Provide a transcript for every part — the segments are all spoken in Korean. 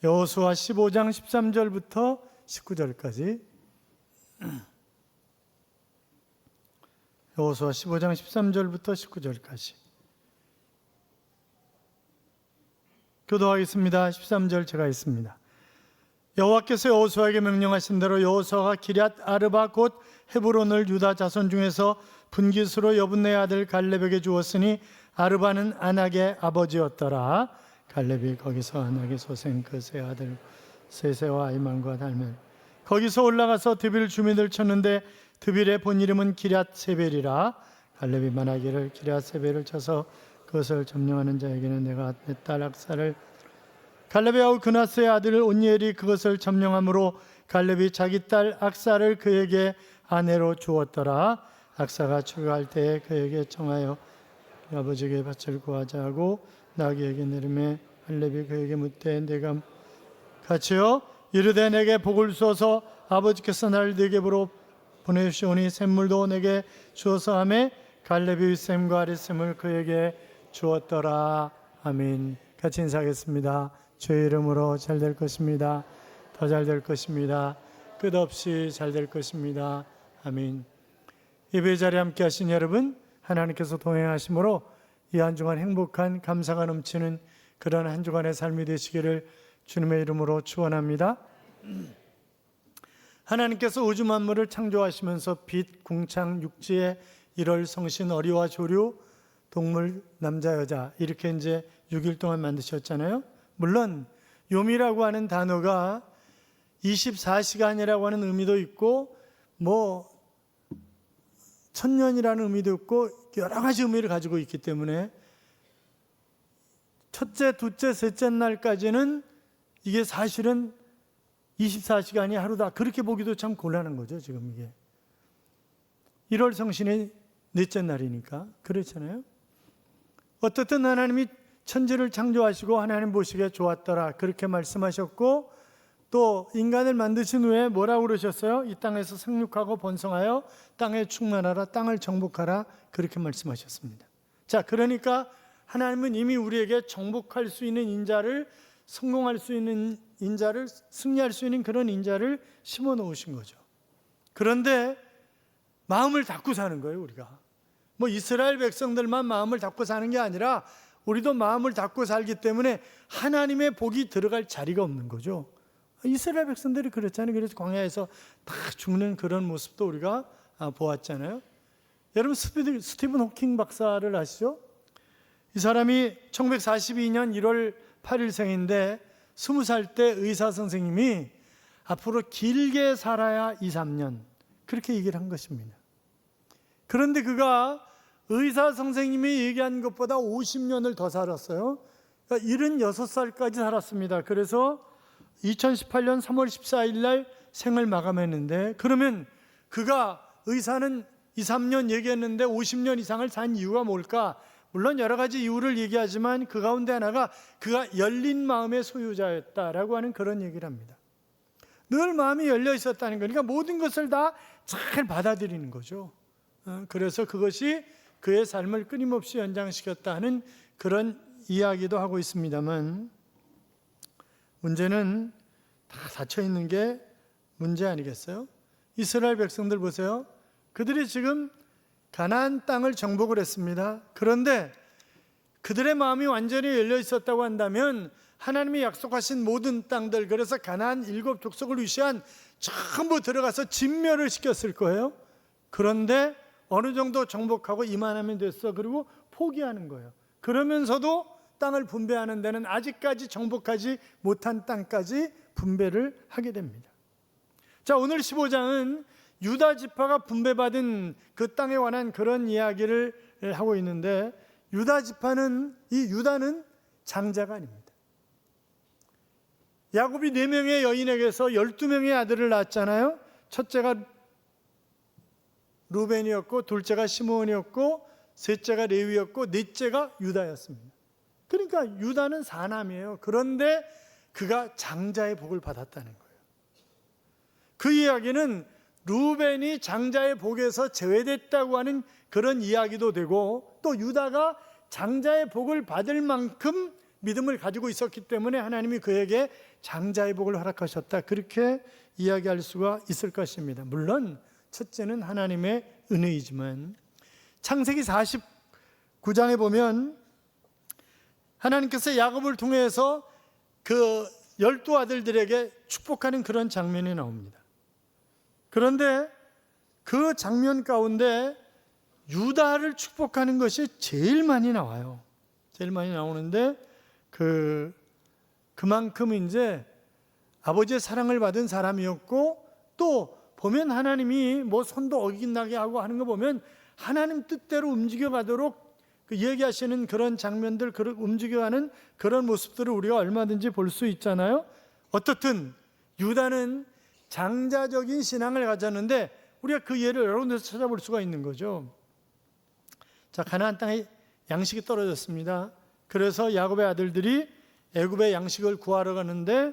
여호수아 15장 13절부터 19절까지. 여호수아 15장 13절부터 19절까지 교도하겠습니다. 13절 제가 있습니다. 여호와께서 여호수아에게 명령하신 대로 여호수아가 기럇 아르바 곧 헤브론을 유다 자손 중에서 분깃으로 여분네 아들 갈렙에게 주었으니 아르바는 아낙의 아버지였더라. 갈렙이 거기서 아낙의 소생 그세 아들 세세와 아이만과 달멜 거기서 올라가서 드빌 주민들 쳤는데 드빌의 본 이름은 기럇 세벨이라. 갈렙이 말하기를 기럇 세벨을 쳐서 그것을 점령하는 자에게는 내가 내 딸 악사를 갈렙의 아우 그나스의 아들 온니엘이 그것을 점령함으로 갈렙이 자기 딸 악사를 그에게 아내로 주었더라. 악사가 출가할 때에 그에게 청하여 아버지에게 밭을 구하자 하고 나귀에게 내리매 갈렙이 그에게 묻되 내가 같이요 이르되 내게 복을 주어서 아버지께서 나를 네 ገብ으로 보내주시오니 샘물도 내게 주어서 하매 갈렙이 윗샘과 아랫샘을 그에게 주었더라. 아멘. 같이 인사하겠습니다. 주의 이름으로 잘 될 것입니다. 더 잘 될 것입니다. 끝없이 잘 될 것입니다. 아멘. 예배 자리에 함께 하신 여러분, 하나님께서 동행하심으로 이 한 주간 행복한 감사가 넘치는 그런 한 주간의 삶이 되시기를 주님의 이름으로 축원합니다. 하나님께서 우주 만물을 창조하시면서 빛, 궁창, 육지의 일월 성신, 어리와 조류, 동물, 남자, 여자 이렇게 이제 6일 동안 만드셨잖아요. 물론 요미라고 하는 단어가 24시간이라고 하는 의미도 있고 뭐 천년이라는 의미도 있고 여러 가지 의미를 가지고 있기 때문에 첫째, 둘째, 셋째 날까지는 이게 사실은 24시간이 하루다 그렇게 보기도 참 곤란한 거죠. 지금 이게 1월 성신의 넷째 날이니까 그렇잖아요. 어떻든 하나님이 천지를 창조하시고 하나님 보시기에 좋았더라 그렇게 말씀하셨고 또 인간을 만드신 후에 뭐라고 그러셨어요? 이 땅에서 생육하고 번성하여 땅에 충만하라 땅을 정복하라 그렇게 말씀하셨습니다. 자, 그러니까 하나님은 이미 우리에게 정복할 수 있는 인자를 성공할 수 있는 인자를 승리할 수 있는 그런 인자를 심어 놓으신 거죠. 그런데 마음을 닫고 사는 거예요. 우리가 뭐 이스라엘 백성들만 마음을 닫고 사는 게 아니라 우리도 마음을 닫고 살기 때문에 하나님의 복이 들어갈 자리가 없는 거죠. 이스라엘 백성들이 그랬잖아요. 그래서 광야에서 다 죽는 그런 모습도 우리가 보았잖아요. 여러분 스티븐 호킹 박사를 아시죠? 이 사람이 1942년 1월 8일 생인데 20살 때 의사 선생님이 앞으로 길게 살아야 2, 3년 그렇게 얘기를 한 것입니다. 그런데 그가 의사 선생님이 얘기한 것보다 50년을 더 살았어요. 그러니까 76살까지 살았습니다. 그래서 2018년 3월 14일 날 생을 마감했는데 그러면 그가 의사는 2, 3년 얘기했는데 50년 이상을 산 이유가 뭘까? 물론 여러 가지 이유를 얘기하지만 그 가운데 하나가 그가 열린 마음의 소유자였다라고 하는 그런 얘기를 합니다. 늘 마음이 열려 있었다는 거니까 모든 것을 다 잘 받아들이는 거죠. 그래서 그것이 그의 삶을 끊임없이 연장시켰다 하는 그런 이야기도 하고 있습니다만 문제는 다 닫혀 있는 게 문제 아니겠어요? 이스라엘 백성들 보세요. 그들이 지금 가나안 땅을 정복을 했습니다. 그런데 그들의 마음이 완전히 열려 있었다고 한다면 하나님이 약속하신 모든 땅들, 그래서 가나안 7족속을 위시한 전부 들어가서 진멸을 시켰을 거예요. 그런데 어느 정도 정복하고 이만하면 됐어. 그리고 포기하는 거예요. 그러면서도 땅을 분배하는 데는 아직까지 정복하지 못한 땅까지 분배를 하게 됩니다. 자, 오늘 15장은 유다 지파가 분배받은 그 땅에 관한 그런 이야기를 하고 있는데 유다는 장자가 아닙니다. 야곱이 4명의 여인에게서 12명의 아들을 낳았잖아요. 첫째가 루벤이었고 둘째가 시므온이었고 셋째가 레위였고 넷째가 유다였습니다. 그러니까 유다는 사남이에요. 그런데 그가 장자의 복을 받았다는 거예요. 그 이야기는 루벤이 장자의 복에서 제외됐다고 하는 그런 이야기도 되고 또 유다가 장자의 복을 받을 만큼 믿음을 가지고 있었기 때문에 하나님이 그에게 장자의 복을 허락하셨다. 그렇게 이야기할 수가 있을 것입니다. 물론 첫째는 하나님의 은혜이지만 창세기 49장에 보면 하나님께서 야곱을 통해서 그 12아들들에게 축복하는 그런 장면이 나옵니다. 그런데 그 장면 가운데 유다를 축복하는 것이 제일 많이 나와요. 제일 많이 나오는데 그만큼 이제 아버지의 사랑을 받은 사람이었고, 또 보면 하나님이 뭐 손도 어긋나게 하고 하는 거 보면 하나님 뜻대로 움직여가도록 얘기하시는 그런 장면들, 움직여가는 그런 모습들을 우리가 얼마든지 볼 수 있잖아요. 어떻든 유다는 장자적인 신앙을 가졌는데 우리가 그 예를 여러 군데서 찾아볼 수가 있는 거죠. 자, 가나안 땅에 양식이 떨어졌습니다. 그래서 야곱의 아들들이 애굽의 양식을 구하러 가는데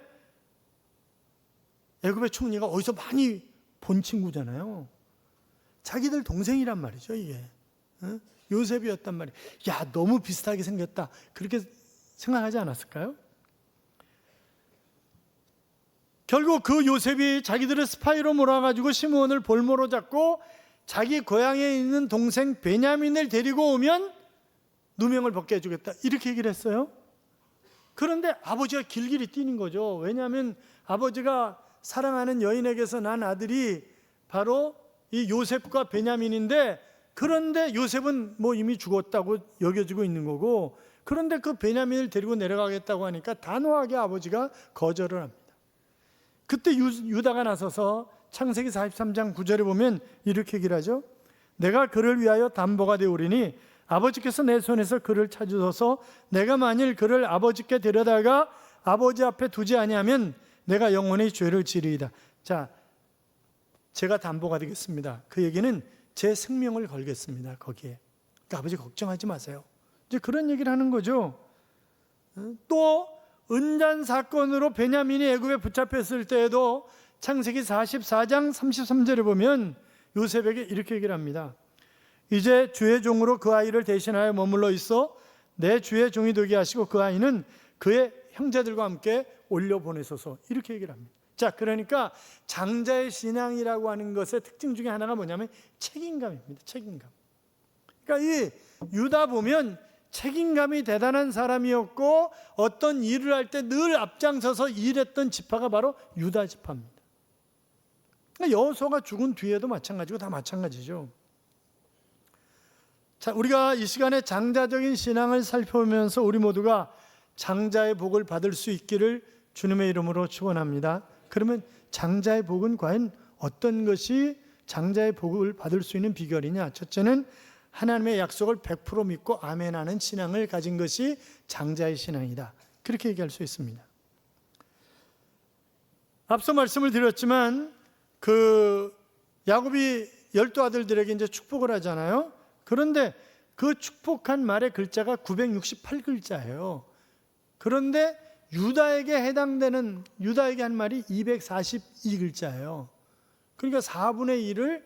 애굽의 총리가 어디서 많이 본 친구잖아요. 자기들 동생이란 말이죠, 이게. 요셉이었단 말이에요. 야, 너무 비슷하게 생겼다. 그렇게 생각하지 않았을까요? 결국 그 요셉이 자기들을 스파이로 몰아가지고 시므온을 볼모로 잡고 자기 고향에 있는 동생 베냐민을 데리고 오면 누명을 벗게 해주겠다, 이렇게 얘기를 했어요. 그런데 아버지가 길길이 뛰는 거죠. 왜냐하면 아버지가 사랑하는 여인에게서 난 아들이 바로 이 요셉과 베냐민인데, 그런데 요셉은 뭐 이미 죽었다고 여겨지고 있는 거고, 그런데 그 베냐민을 데리고 내려가겠다고 하니까 단호하게 아버지가 거절을 합니다. 그때 유다가 나서서 창세기 43장 9절에 보면 이렇게 얘기를 하죠. 내가 그를 위하여 담보가 되오리니 아버지께서 내 손에서 그를 찾으소서. 내가 만일 그를 아버지께 데려다가 아버지 앞에 두지 아니하면 내가 영원히 죄를 지리이다. 자, 제가 담보가 되겠습니다. 그 얘기는 제 생명을 걸겠습니다, 거기에. 그러니까 아버지 걱정하지 마세요. 이제 그런 얘기를 하는 거죠. 또 은잔 사건으로 베냐민이 애굽에 붙잡혔을 때에도 창세기 44장 33절에 보면 요셉에게 이렇게 얘기를 합니다. 이제 주의 종으로 그 아이를 대신하여 머물러 있어 내 주의 종이 되게 하시고 그 아이는 그의 형제들과 함께 올려보내소서, 이렇게 얘기를 합니다. 자, 그러니까 장자의 신앙이라고 하는 것의 특징 중에 하나가 뭐냐면 책임감입니다. 책임감. 그러니까 이 유다 보면 책임감이 대단한 사람이었고, 어떤 일을 할 때 늘 앞장서서 일했던 지파가 바로 유다 지파입니다. 그러니까 여호수아가 죽은 뒤에도 마찬가지고 다 마찬가지죠. 자, 우리가 이 시간에 장자적인 신앙을 살펴보면서 우리 모두가 장자의 복을 받을 수 있기를 주님의 이름으로 축원합니다. 그러면 장자의 복은 과연 어떤 것이 장자의 복을 받을 수 있는 비결이냐? 첫째는 하나님의 약속을 100% 믿고 아멘하는 신앙을 가진 것이 장자의 신앙이다, 그렇게 얘기할 수 있습니다. 앞서 말씀을 드렸지만 그 야곱이 12아들들에게 이제 축복을 하잖아요. 그런데 그 축복한 말의 글자가 968글자예요. 그런데 유다에게 해당되는, 유다에게 한 말이 242글자예요. 그러니까 4분의 1을,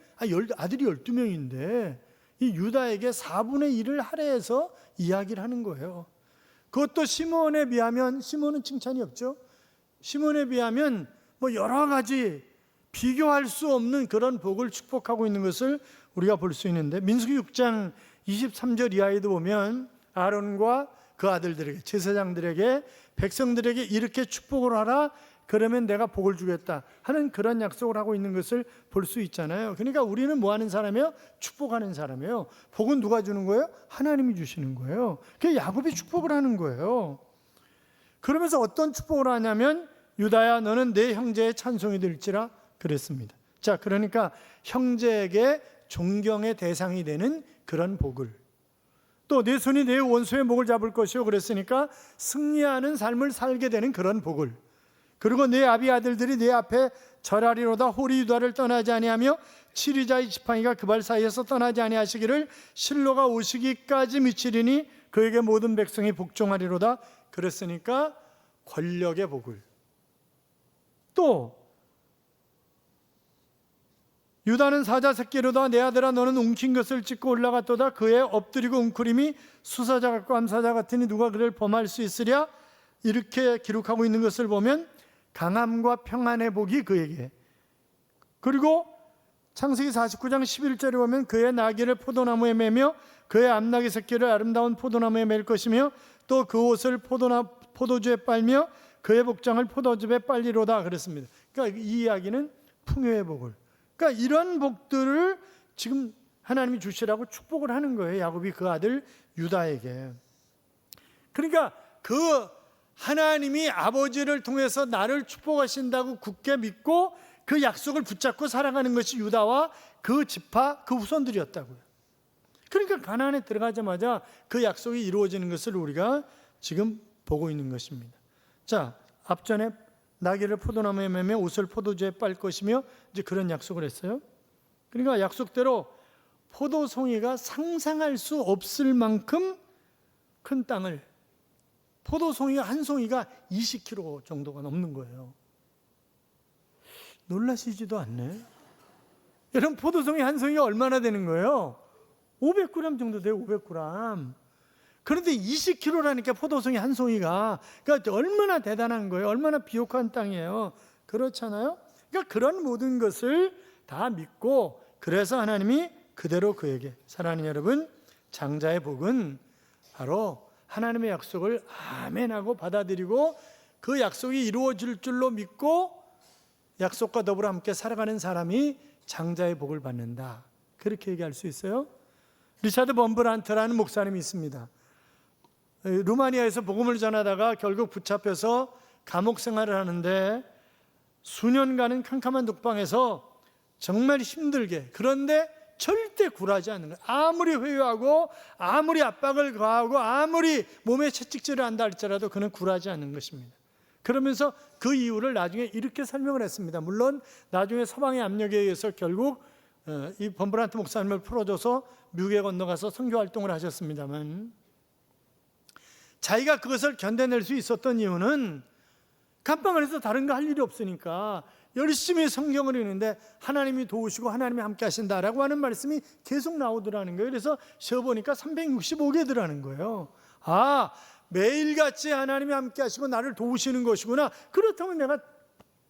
아들이 12명인데 이 유다에게 4분의 1을 할애해서 이야기를 하는 거예요. 그것도 시므온에 비하면, 시므온은 칭찬이 없죠. 시므온에 비하면 뭐 여러 가지 비교할 수 없는 그런 복을 축복하고 있는 것을 우리가 볼 수 있는데, 민수기 6장 23절 이하에도 보면 아론과 그 아들들에게, 제사장들에게, 백성들에게 이렇게 축복을 하라, 그러면 내가 복을 주겠다 하는 그런 약속을 하고 있는 것을 볼 수 있잖아요. 그러니까 우리는 뭐 하는 사람이에요? 축복하는 사람이에요. 복은 누가 주는 거예요? 하나님이 주시는 거예요. 그게 야곱이 축복을 하는 거예요. 그러면서 어떤 축복을 하냐면 유다야 너는 내 형제의 찬송이 될지라 그랬습니다. 자, 그러니까 형제에게 존경의 대상이 되는 그런 복을, 또 내 손이 내 원수의 목을 잡을 것이요 그랬으니까 승리하는 삶을 살게 되는 그런 복을, 그리고 내 아비 아들들이 내 앞에 절하리로다 호리 유다를 떠나지 아니하며 치리자의 지팡이가 그 발 사이에서 떠나지 아니하시기를 실로가 오시기까지 미치리니 그에게 모든 백성이 복종하리로다 그랬으니까 권력의 복을, 또 유다는 사자 새끼로다 내 아들아 너는 움킨 것을 찢고 올라갔도다 그의 엎드리고 웅크림이 수사자 같고 암사자 같으니 누가 그를 범할 수 있으랴. 이렇게 기록하고 있는 것을 보면 강함과 평안의 복이 그에게, 그리고 창세기 49장 11절에 보면 그의 나귀를 포도나무에 매며 그의 암나귀 새끼를 아름다운 포도나무에 맬 것이며 또 그 옷을 포도주에 빨며 그의 복장을 포도즙에 빨리로다 그랬습니다. 그러니까 이 이야기는 풍요의 복을, 그러니까 이런 복들을 지금 하나님이 주시라고 축복을 하는 거예요. 야곱이 그 아들 유다에게. 그러니까 그 하나님이 아버지를 통해서 나를 축복하신다고 굳게 믿고 그 약속을 붙잡고 살아가는 것이 유다와 그 지파, 그 후손들이었다고요. 그러니까 가나안에 들어가자마자 그 약속이 이루어지는 것을 우리가 지금 보고 있는 것입니다. 자, 앞전에 나귀를 포도나무에 매며 옷을 포도주에 빨 것이며 이제 그런 약속을 했어요. 그러니까 약속대로 포도송이가 상상할 수 없을 만큼 큰 땅을, 포도송이가 한 송이가 20kg 정도가 넘는 거예요. 놀라시지도 않네. 여러분, 포도송이 한 송이가 얼마나 되는 거예요? 500g 정도 돼요. 500g. 그런데 20kg라니까 포도송이 한 송이가, 그러니까 얼마나 대단한 거예요. 얼마나 비옥한 땅이에요. 그렇잖아요. 그러니까 그런 모든 것을 다 믿고, 그래서 하나님이 그대로 그에게, 사랑하는 여러분, 장자의 복은 바로 하나님의 약속을 아멘하고 받아들이고 그 약속이 이루어질 줄로 믿고 약속과 더불어 함께 살아가는 사람이 장자의 복을 받는다. 그렇게 얘기할 수 있어요. 리차드 범브란트라는 목사님이 있습니다. 루마니아에서 복음을 전하다가 결국 붙잡혀서 감옥 생활을 하는데 수년간은 캄캄한 독방에서 정말 힘들게, 그런데 절대 굴하지 않는 거예요. 아무리 회유하고 아무리 압박을 가하고 아무리 몸에 채찍질을 한다 할지라도 그는 굴하지 않는 것입니다. 그러면서 그 이유를 나중에 이렇게 설명을 했습니다. 물론 나중에 서방의 압력에 의해서 결국 이 범브란트 목사님을 풀어줘서 미국에 건너가서 선교 활동을 하셨습니다만, 자기가 그것을 견뎌낼 수 있었던 이유는 감방을 해서 다른 거 할 일이 없으니까 열심히 성경을 읽는데 하나님이 도우시고 하나님이 함께 하신다라고 하는 말씀이 계속 나오더라는 거예요. 그래서 쉬어보니까 365개더라는 거예요. 아, 매일같이 하나님이 함께 하시고 나를 도우시는 것이구나. 그렇다면 내가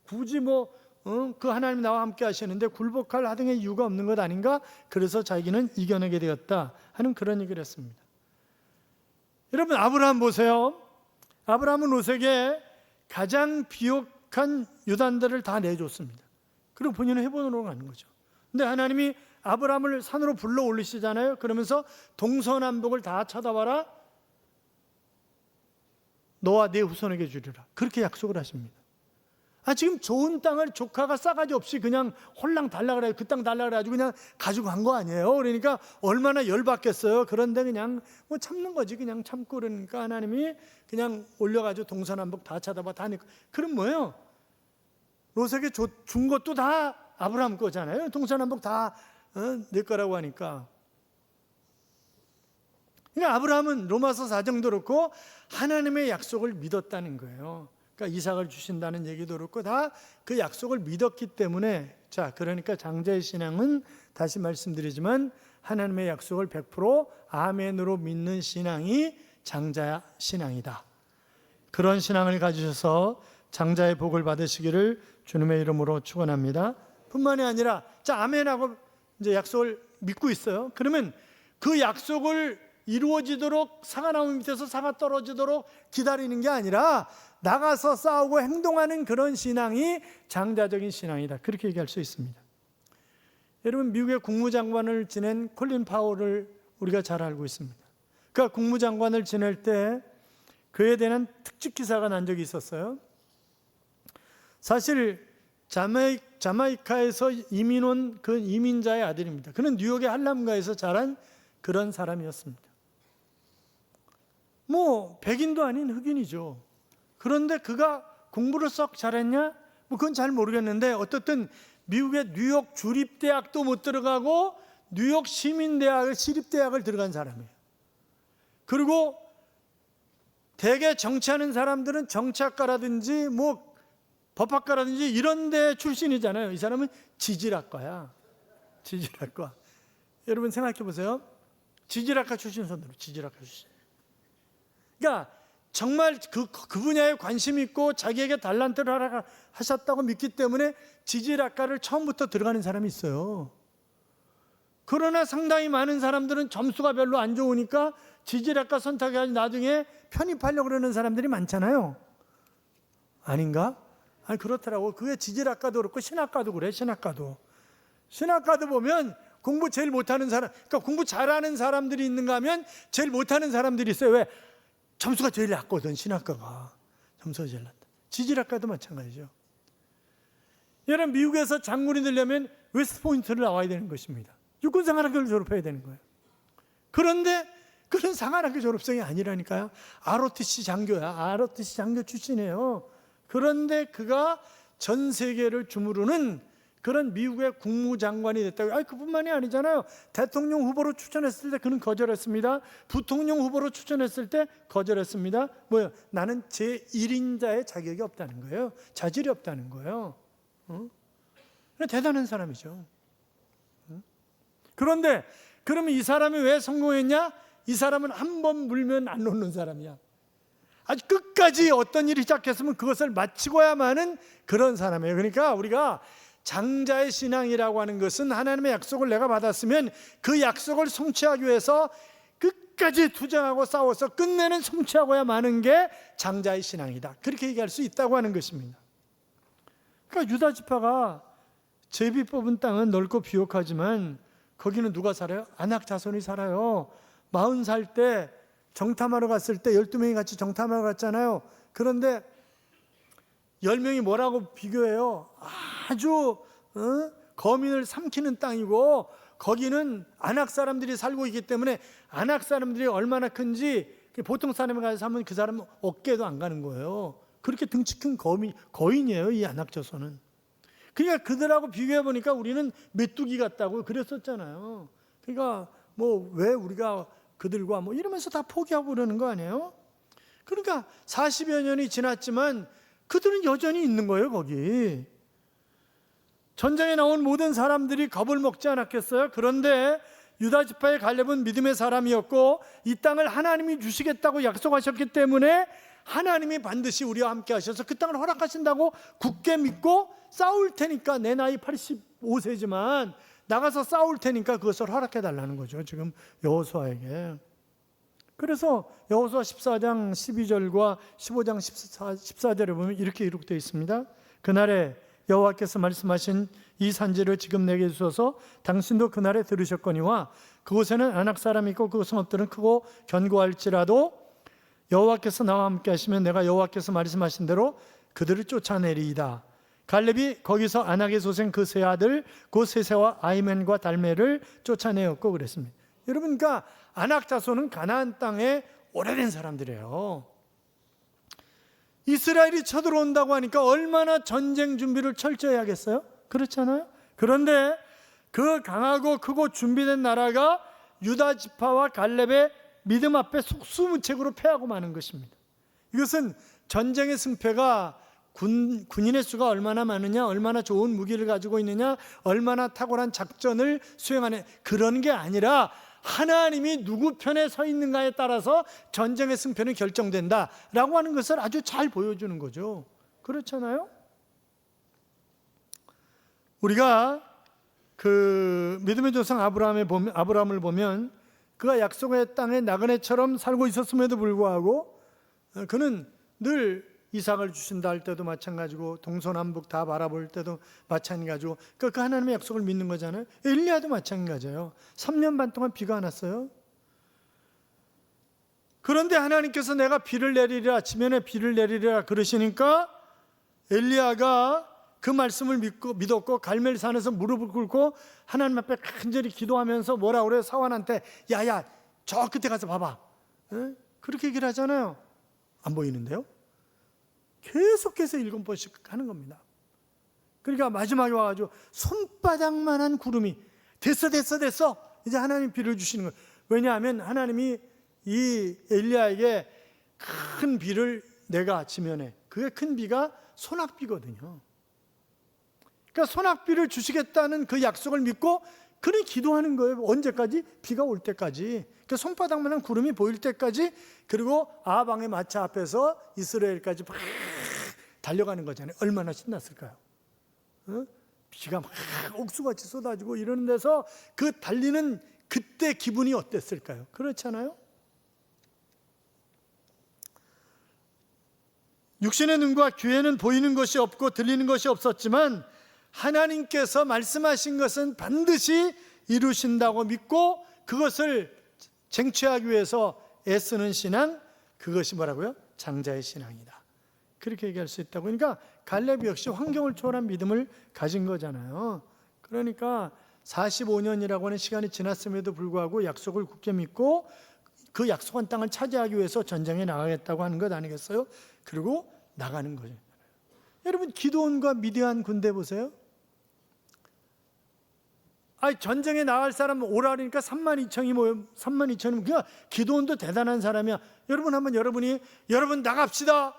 굳이 그 하나님이 나와 함께 하시는데 굴복할 하등의 이유가 없는 것 아닌가? 그래서 자기는 이겨내게 되었다 하는 그런 얘기를 했습니다. 여러분, 아브라함 보세요. 아브라함은 롯에게 가장 비옥한 유단들을 다 내줬습니다. 그리고 본인은 헤본으로 가는 거죠. 근데 하나님이 아브라함을 산으로 불러 올리시잖아요. 그러면서 동서남북을 다 쳐다봐라. 너와 네 후손에게 주리라. 그렇게 약속을 하십니다. 지금 좋은 땅을 조카가 싸가지 없이 그냥 홀랑 달라 그래, 그 땅 달라 그래가지고 그냥 가지고 간 거 아니에요. 그러니까 얼마나 열받겠어요. 그런데 그냥 참는 거지. 그냥 참고, 그러니까 하나님이 그냥 올려가지고 동서남북 다 쳐다봐, 다 내. 그럼 뭐예요? 롯에게 준 것도 다 아브라함 거잖아요. 동서남북 다 내 거라고 하니까. 그러니까 아브라함은 로마서 4장도 그렇고 하나님의 약속을 믿었다는 거예요. 그러니까 이삭을 주신다는 얘기도 그렇고 다 그 약속을 믿었기 때문에, 자, 그러니까 장자의 신앙은 다시 말씀드리지만 하나님의 약속을 100% 아멘으로 믿는 신앙이 장자 신앙이다. 그런 신앙을 가지셔서 장자의 복을 받으시기를 주님의 이름으로 축원합니다. 뿐만이 아니라, 자, 아멘하고 이제 약속을 믿고 있어요. 그러면 그 약속을 이루어지도록 사과나무 밑에서 사과 떨어지도록 기다리는 게 아니라 나가서 싸우고 행동하는 그런 신앙이 장자적인 신앙이다. 그렇게 얘기할 수 있습니다. 여러분, 미국의 국무장관을 지낸 콜린 파월을 우리가 잘 알고 있습니다. 그러니까 국무장관을 지낼 때 그에 대한 특집 기사가 난 적이 있었어요. 사실 자마이카에서 이민 온 그 이민자의 아들입니다. 그는 뉴욕의 할람가에서 자란 그런 사람이었습니다. 백인도 아닌 흑인이죠. 그런데 그가 공부를 썩 잘했냐? 그건 잘 모르겠는데 어떻든 미국의 뉴욕 주립대학도 못 들어가고 뉴욕 시민대학을, 시립대학을 들어간 사람이에요. 그리고 대개 정치하는 사람들은 정치학과라든지 법학과라든지 이런 데 출신이잖아요. 이 사람은 지질학과야. 지질학과. 여러분 생각해 보세요. 지질학과 출신 손으로, 지질학과 출신. 그러니까 정말 그 분야에 관심 있고 자기에게 달란트를 하셨다고 믿기 때문에 지질학과를 처음부터 들어가는 사람이 있어요. 그러나 상당히 많은 사람들은 점수가 별로 안 좋으니까 지질학과 선택해가지고 나중에 편입하려고 그러는 사람들이 많잖아요. 아닌가? 아니 그렇더라고. 그게 지질학과도 그렇고 신학과도 그래. 신학과도 보면 공부 제일 못하는 사람, 그러니까 공부 잘하는 사람들이 있는가 하면 제일 못하는 사람들이 있어요. 왜? 점수가 제일 낮거든. 신학과가 점수가 제일 낮다. 지질학과도 마찬가지죠. 여러분 미국에서 장군이 되려면 웨스트포인트를 나와야 되는 것입니다. 육군상관학교를 졸업해야 되는 거예요. 그런데 그런 상관학교 졸업생이 아니라니까요. ROTC 장교야. ROTC 장교 출신이에요. 그런데 그가 전 세계를 주무르는 그런 미국의 국무장관이 됐다고. 아니 그뿐만이 아니잖아요. 대통령 후보로 추천했을 때 그는 거절했습니다. 부통령 후보로 추천했을 때 거절했습니다. 뭐요? 나는 제1인자의 자격이 없다는 거예요. 자질이 없다는 거예요. 대단한 사람이죠. 그런데 그러면 이 사람이 왜 성공했냐? 이 사람은 한 번 물면 안 놓는 사람이야. 아주 끝까지 어떤 일이 시작했으면 그것을 마치고야만은 그런 사람이에요. 그러니까 우리가 장자의 신앙이라고 하는 것은 하나님의 약속을 내가 받았으면 그 약속을 성취하기 위해서 끝까지 투쟁하고 싸워서 끝내는 성취하고야 마는 게 장자의 신앙이다. 그렇게 얘기할 수 있다고 하는 것입니다. 그러니까 유다 지파가 제비 뽑은 땅은 넓고 비옥하지만 거기는 누가 살아요? 아낙 자손이 살아요. 40살 때 정탐하러 갔을 때 12명이 같이 정탐하러 갔잖아요. 그런데 10명이 뭐라고 비교해요? 아주 거민을 삼키는 땅이고 거기는 아낙 사람들이 살고 있기 때문에 아낙 사람들이 얼마나 큰지 보통 사람이 가서 하면 그 사람은 어깨도 안 가는 거예요. 그렇게 등치 큰 거인이에요, 이 아낙 자손은. 그러니까 그들하고 비교해 보니까 우리는 메뚜기 같다고 그랬었잖아요. 그러니까 뭐 왜 우리가 그들과 뭐 이러면서 다 포기하고 그러는 거 아니에요? 그러니까 40여 년이 지났지만 그들은 여전히 있는 거예요, 거기. 전쟁에 나온 모든 사람들이 겁을 먹지 않았겠어요? 그런데 유다 지파의 갈렙은 믿음의 사람이었고 이 땅을 하나님이 주시겠다고 약속하셨기 때문에 하나님이 반드시 우리와 함께 하셔서 그 땅을 허락하신다고 굳게 믿고 싸울 테니까, 내 나이 85세지만 나가서 싸울 테니까 그것을 허락해 달라는 거죠, 지금 여호수아에게. 그래서 여호수아 14장 12절과 15장 14절에 보면 이렇게 기록되어 있습니다. 그날에 여호와께서 말씀하신 이 산지를 지금 내게 주셔서 당신도 그날에 들으셨거니와 그곳에는 아낙 사람이 있고 그 성읍들은 크고 견고할지라도 여호와께서 나와 함께 하시면 내가 여호와께서 말씀하신 대로 그들을 쫓아내리이다. 갈렙이 거기서 아낙의 소생 그 세 아들 곧 세세와 아이멘과 달메를 쫓아내었고 그랬습니다. 여러분, 그러니까 아낙 자손은 가나안 땅에 오래된 사람들이에요. 이스라엘이 쳐들어온다고 하니까 얼마나 전쟁 준비를 철저히 하겠어요? 그렇잖아요. 그런데 그 강하고 크고 준비된 나라가 유다 지파와 갈렙의 믿음 앞에 속수무책으로 패하고 마는 것입니다. 이것은 전쟁의 승패가 군인의 수가 얼마나 많으냐, 얼마나 좋은 무기를 가지고 있느냐, 얼마나 탁월한 작전을 수행하느냐, 그런 게 아니라 하나님이 누구 편에 서 있는가에 따라서 전쟁의 승패는 결정된다라고 하는 것을 아주 잘 보여주는 거죠. 그렇잖아요? 우리가 그 믿음의 조상 아브라함을 보면 그가 약속의 땅에 나그네처럼 살고 있었음에도 불구하고 그는 늘 이삭을 주신다 할 때도 마찬가지고 동서남북 다 바라볼 때도 마찬가지고 그 하나님의 약속을 믿는 거잖아요. 엘리야도 마찬가지예요. 3년 반 동안 비가 안 왔어요. 그런데 하나님께서 내가 비를 내리리라, 지면에 비를 내리리라 그러시니까 엘리야가 그 말씀을 믿었고 갈멜산에서 무릎을 꿇고 하나님 앞에 간절히 기도하면서 뭐라 그래요? 사환한테 야야 저 끝에 가서 봐봐. 에? 그렇게 얘기를 하잖아요. 안 보이는데요? 계속해서 7번씩 하는 겁니다. 그러니까 마지막에 와가지고 손바닥만한 구름이 됐어 이제 하나님 비를 주시는 거예요. 왜냐하면 하나님이 이 엘리야에게 큰 비를 내가 지면에, 그게 큰 비가 소낙비거든요. 그러니까 소낙비를 주시겠다는 그 약속을 믿고 그런 기도하는 거예요. 언제까지? 비가 올 때까지. 그 손바닥만한 구름이 보일 때까지. 그리고 아방의 마차 앞에서 이스라엘까지 막 달려가는 거잖아요. 얼마나 신났을까요? 비가 막 옥수같이 쏟아지고 이러는 데서 그 달리는 그때 기분이 어땠을까요? 그렇잖아요? 육신의 눈과 귀에는 보이는 것이 없고 들리는 것이 없었지만 하나님께서 말씀하신 것은 반드시 이루신다고 믿고 그것을 쟁취하기 위해서 애쓰는 신앙, 그것이 뭐라고요? 장자의 신앙이다. 그렇게 얘기할 수 있다고. 그러니까 갈렙이 역시 환경을 초월한 믿음을 가진 거잖아요. 그러니까 45년이라고 하는 시간이 지났음에도 불구하고 약속을 굳게 믿고 그 약속한 땅을 차지하기 위해서 전쟁에 나가겠다고 하는 것 아니겠어요? 그리고 나가는 거죠. 여러분, 기드온과 미디안 군대 보세요. 전쟁에 나갈 사람 오라 그러니까 32,000이 모여. 32,000이면 그냥 기드온도 대단한 사람이야. 여러분 여러분 나갑시다.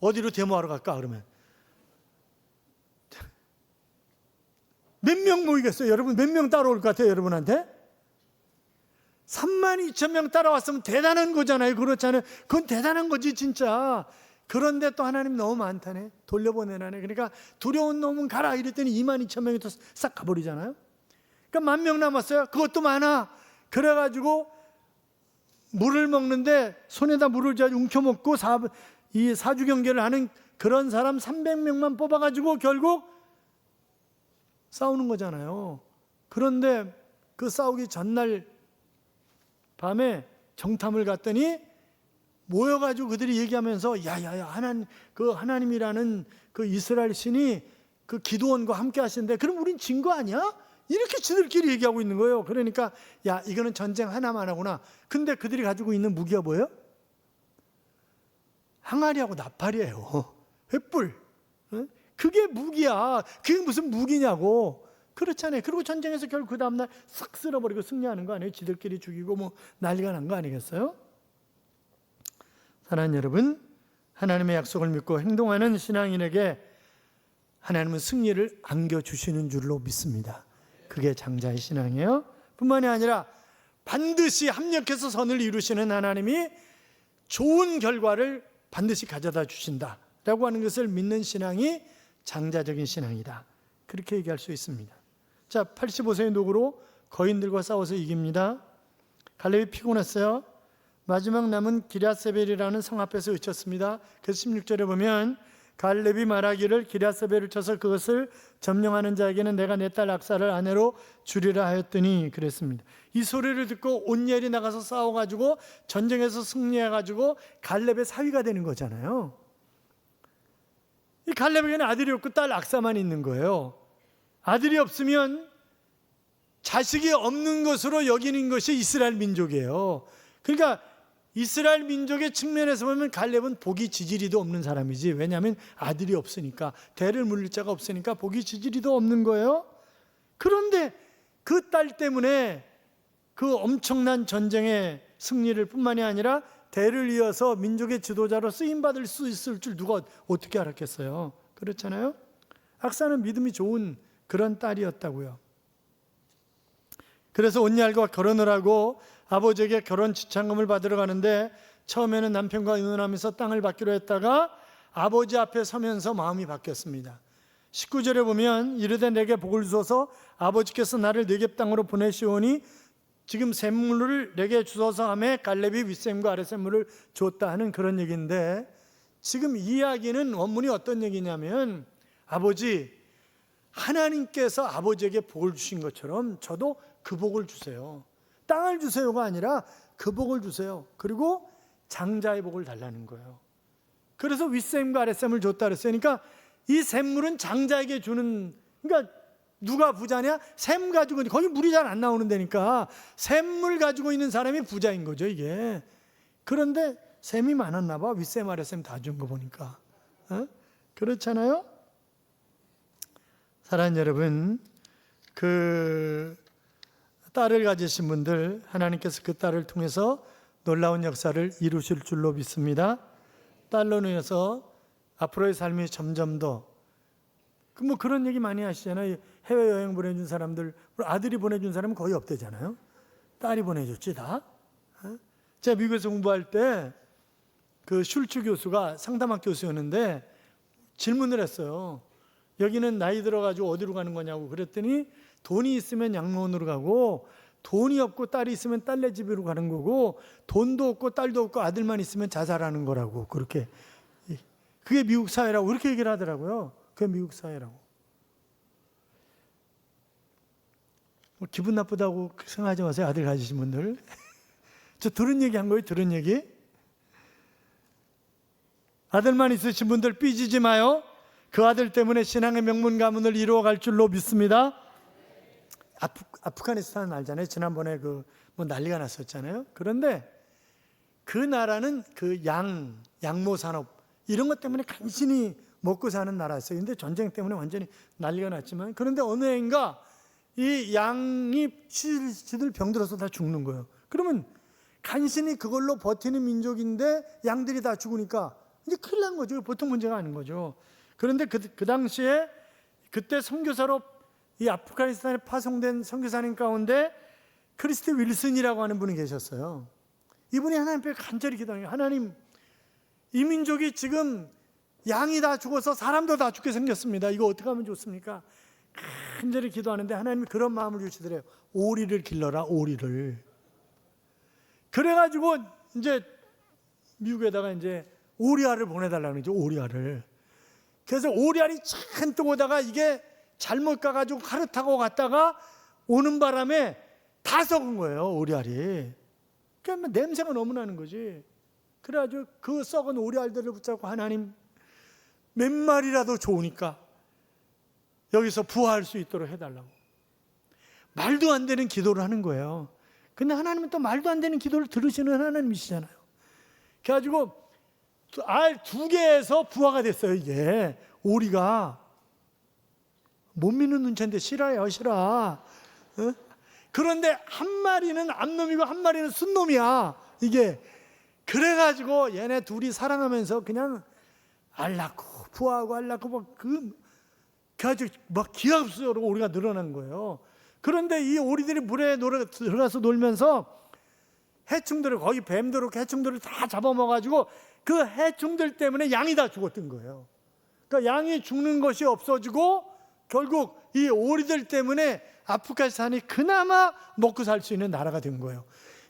어디로 데모하러 갈까 그러면 몇 명 모이겠어요? 여러분 몇 명 따라올 것 같아요? 여러분한테 32,000명 따라왔으면 대단한 거잖아요. 그렇잖아요. 그건 대단한 거지 진짜. 그런데 또 하나님 너무 많다네. 돌려보내라네. 그러니까 두려운 놈은 가라 이랬더니 22,000명이 또 싹 가버리잖아요. 그러니까 10,000명 남았어요. 그것도 많아. 그래가지고 물을 먹는데 손에다 물을 움켜먹고 이 사주경계를 하는 그런 사람 300명만 뽑아가지고 결국 싸우는 거잖아요. 그런데 그 싸우기 전날 밤에 정탐을 갔더니 모여가지고 그들이 얘기하면서 야야야 하나님이라는 그 이스라엘 신이 그 기드온과 함께 하시는데 그럼 우린 진 거 아니야? 이렇게 지들끼리 얘기하고 있는 거예요. 그러니까 야 이거는 전쟁 하나만 하구나. 근데 그들이 가지고 있는 무기가 뭐예요? 항아리하고 나팔이에요. 횃불. 그게 무기야. 그게 무슨 무기냐고. 그렇잖아요. 그리고 전쟁에서 결국 그 다음날 싹 쓸어버리고 승리하는 거 아니에요? 지들끼리 죽이고 난리가 난 거 아니겠어요? 사랑하는 여러분, 하나님의 약속을 믿고 행동하는 신앙인에게 하나님은 승리를 안겨주시는 줄로 믿습니다. 그게 장자의 신앙이에요. 뿐만이 아니라 반드시 합력해서 선을 이루시는 하나님이 좋은 결과를 반드시 가져다 주신다라고 하는 것을 믿는 신앙이 장자적인 신앙이다. 그렇게 얘기할 수 있습니다. 자, 85세의 노구로 거인들과 싸워서 이깁니다. 갈렙이 피곤했어요. 마지막 남은 기럇세벨이라는 성 앞에서 외쳤습니다. 그래서 16절에 보면 갈렙이 말하기를 기럇세벨을 쳐서 그것을 점령하는 자에게는 내가 내 딸 악사를 아내로 주리라 하였더니 그랬습니다. 이 소리를 듣고 온니엘이 나가서 싸워가지고 전쟁에서 승리해가지고 갈렙의 사위가 되는 거잖아요. 이 갈렙에게는 아들이 없고 딸 악사만 있는 거예요. 아들이 없으면 자식이 없는 것으로 여기는 것이 이스라엘 민족이에요. 그러니까 이스라엘 민족의 측면에서 보면 갈렙은 복이 지지리도 없는 사람이지. 왜냐하면 아들이 없으니까, 대를 물릴 자가 없으니까 복이 지지리도 없는 거예요. 그런데 그 딸 때문에 그 엄청난 전쟁의 승리를 뿐만이 아니라 대를 이어서 민족의 지도자로 쓰임받을 수 있을 줄 누가 어떻게 알았겠어요? 그렇잖아요. 악사는 믿음이 좋은 그런 딸이었다고요. 그래서 온니엘과 결혼을 하고 아버지에게 결혼 지참금을 받으러 가는데 처음에는 남편과 의논하면서 땅을 받기로 했다가 아버지 앞에 서면서 마음이 바뀌었습니다. 19절에 보면 이르되 내게 복을 주소서 아버지께서 나를 네겝 땅으로 보내시오니 지금 샘물을 내게 주소서 하며 갈렙이 윗샘과 아랫샘물을 줬다 하는 그런 얘기인데, 지금 이야기는 원문이 어떤 얘기냐면 아버지, 하나님께서 아버지에게 복을 주신 것처럼 저도 그 복을 주세요. 땅을 주세요가 아니라 그 복을 주세요. 그리고 장자의 복을 달라는 거예요. 그래서 윗샘과 아랫샘을 줬다 그랬어요. 그러니까 이 샘물은 장자에게 주는, 그러니까 누가 부자냐? 샘 가지고, 거기 물이 잘 안 나오는 데니까 샘물 가지고 있는 사람이 부자인 거죠, 이게. 그런데 샘이 많았나 봐. 윗샘 아랫샘 다 준 거 보니까. 그렇잖아요? 사랑하는 여러분, 그 딸을 가지신 분들, 하나님께서 그 딸을 통해서 놀라운 역사를 이루실 줄로 믿습니다. 딸로 인해서 앞으로의 삶이 점점 더 뭐 그런 얘기 많이 하시잖아요. 해외여행 보내준 사람들, 아들이 보내준 사람은 거의 없대잖아요. 딸이 보내줬지 다. 제가 미국에서 공부할 때 그 슐츠 교수가 상담학 교수였는데 질문을 했어요. 여기는 나이 들어가지고 어디로 가는 거냐고 그랬더니 돈이 있으면 양로원으로 가고 돈이 없고 딸이 있으면 딸네 집으로 가는 거고 돈도 없고 딸도 없고 아들만 있으면 자살하는 거라고. 그렇게 그게 미국 사회라고 그렇게 얘기를 하더라고요. 그게 미국 사회라고. 뭐 기분 나쁘다고 생각하지 마세요. 아들 가지신 분들. 저 들은 얘기 한 거예요. 들은 얘기. 아들만 있으신 분들 삐지지 마요. 그 아들 때문에 신앙의 명문 가문을 이루어갈 줄로 믿습니다. 아프가니스탄 알잖아요. 지난번에 그 뭐 난리가 났었잖아요. 그런데 그 나라는 그 양모 산업 이런 것 때문에 간신히 먹고 사는 나라였어요. 근데 전쟁 때문에 완전히 난리가 났지만 그런데 어느 해인가 이 양이 지들 병들어서 다 죽는 거예요. 그러면 간신히 그걸로 버티는 민족인데 양들이 다 죽으니까 이제 큰일 난 거죠. 보통 문제가 아닌 거죠. 그런데 그 당시에 그때 선교사로 이 아프가니스탄에 파송된 선교사님 가운데 크리스티 윌슨이라고 하는 분이 계셨어요. 이분이 하나님 앞에 간절히 기도해요. 하나님, 이 민족이 지금 양이 다 죽어서 사람도 다 죽게 생겼습니다. 이거 어떻게 하면 좋습니까? 간절히 기도하는데 하나님이 그런 마음을 주시더래요. 오리를 길러라, 오리를. 그래가지고 이제 미국에다가 이제 오리알을 보내달라는 거죠. 오리알을. 그래서 오리알이 잔뜩 오다가 이게 잘못 가가지고 카르 타고 갔다가 오는 바람에 다 썩은 거예요. 오리알이. 그러니까 냄새가 너무 나는 거지. 그래가지고 그 썩은 오리알들을 붙잡고 하나님 몇 마리라도 좋으니까 여기서 부화할 수 있도록 해달라고. 말도 안 되는 기도를 하는 거예요. 근데 하나님은 또 말도 안 되는 기도를 들으시는 하나님이시잖아요. 그래가지고 알 2개에서 부화가 됐어요. 이게 오리가 못 믿는 눈치인데 싫어요, 싫어. 어? 그런데 한 마리는 암놈이고 한 마리는 순놈이야. 이게 그래가지고 얘네 둘이 사랑하면서 그냥 알 낳고 부화하고 알 낳고 그래가지고 막 기하급수적으로 오리가 늘어난 거예요. 그런데 이 오리들이 물에 들어가서 놀면서 해충들을 거기 뱀들 해충들을 다 잡아먹어가지고 그 해충들 때문에 양이 다 죽었던 거예요. 그러니까 양이 죽는 것이 없어지고 결국 이 오리들 때문에 아프가니스탄이 그나마 먹고 살 수 있는 나라가 된 거예요.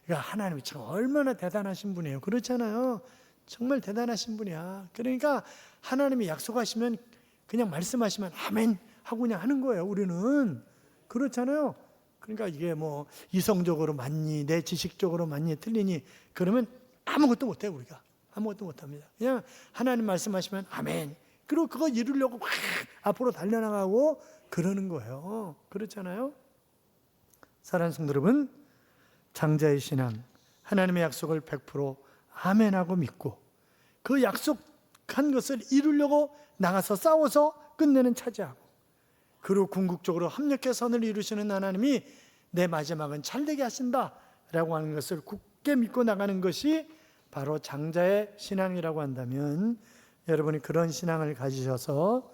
그러니까 하나님이 참 얼마나 대단하신 분이에요. 그렇잖아요. 정말 대단하신 분이야. 그러니까 하나님이 약속하시면 그냥 말씀하시면 아멘 하고 그냥 하는 거예요. 우리는 그렇잖아요. 그러니까 이게 뭐 이성적으로 맞니 내 지식적으로 맞니 틀리니 그러면 아무것도 못해. 우리가 아무것도 못합니다. 그냥 하나님 말씀하시면 아멘. 그리고 그거 이루려고 막 앞으로 달려나가고 그러는 거예요. 그렇잖아요. 사랑하는 성도 여러분, 장자의 신앙, 하나님의 약속을 100% 아멘하고 믿고 그 약속한 것을 이루려고 나가서 싸워서 끝내는 차지하고 그리고 궁극적으로 합력의 선을 이루시는 하나님이 내 마지막은 잘되게 하신다라고 하는 것을 굳게 믿고 나가는 것이 바로 장자의 신앙이라고 한다면 여러분이 그런 신앙을 가지셔서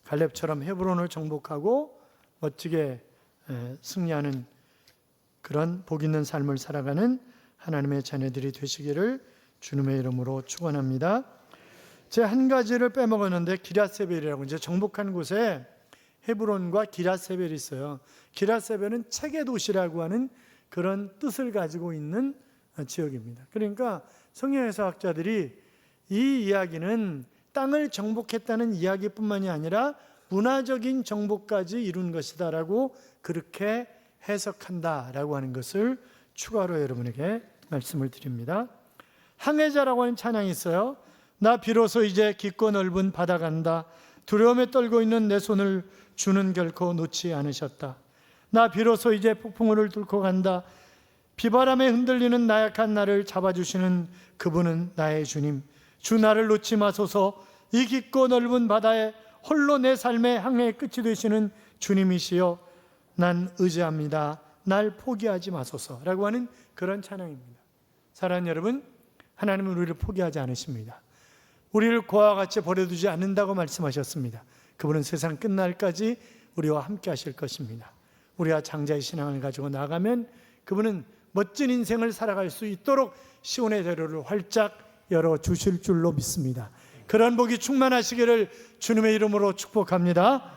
갈렙처럼 헤브론을 정복하고 멋지게 승리하는 그런 복 있는 삶을 살아가는 하나님의 자녀들이 되시기를 주님의 이름으로 축원합니다. 제가 한 가지를 빼먹었는데 기랴세벨이라고 이제 정복한 곳에 헤브론과 기랴세벨이 있어요. 기랴세벨은 책의 도시라고 하는 그런 뜻을 가지고 있는 지역입니다. 그러니까 성경해석학자들이 이 이야기는 땅을 정복했다는 이야기뿐만이 아니라 문화적인 정복까지 이룬 것이다라고 그렇게 해석한다라고 하는 것을 추가로 여러분에게 말씀을 드립니다. 항해자라고 하는 찬양이 있어요. 나 비로소 이제 깊고 넓은 바다 간다. 두려움에 떨고 있는 내 손을 주는 결코 놓지 않으셨다. 나 비로소 이제 폭풍우를 뚫고 간다. 비바람에 흔들리는 나약한 나를 잡아주시는 그분은 나의 주님. 주 나를 놓지 마소서. 이 깊고 넓은 바다에 홀로 내 삶의 항해의 끝이 되시는 주님이시여 난 의지합니다. 날 포기하지 마소서 라고 하는 그런 찬양입니다. 사랑하는 여러분, 하나님은 우리를 포기하지 않으십니다. 우리를 고아와 같이 버려두지 않는다고 말씀하셨습니다. 그분은 세상 끝날까지 우리와 함께 하실 것입니다. 우리가 장자의 신앙을 가지고 나가면 그분은 멋진 인생을 살아갈 수 있도록 시온의 대로를 활짝 열어주실 줄로 믿습니다. 그런 복이 충만하시기를 주님의 이름으로 축복합니다.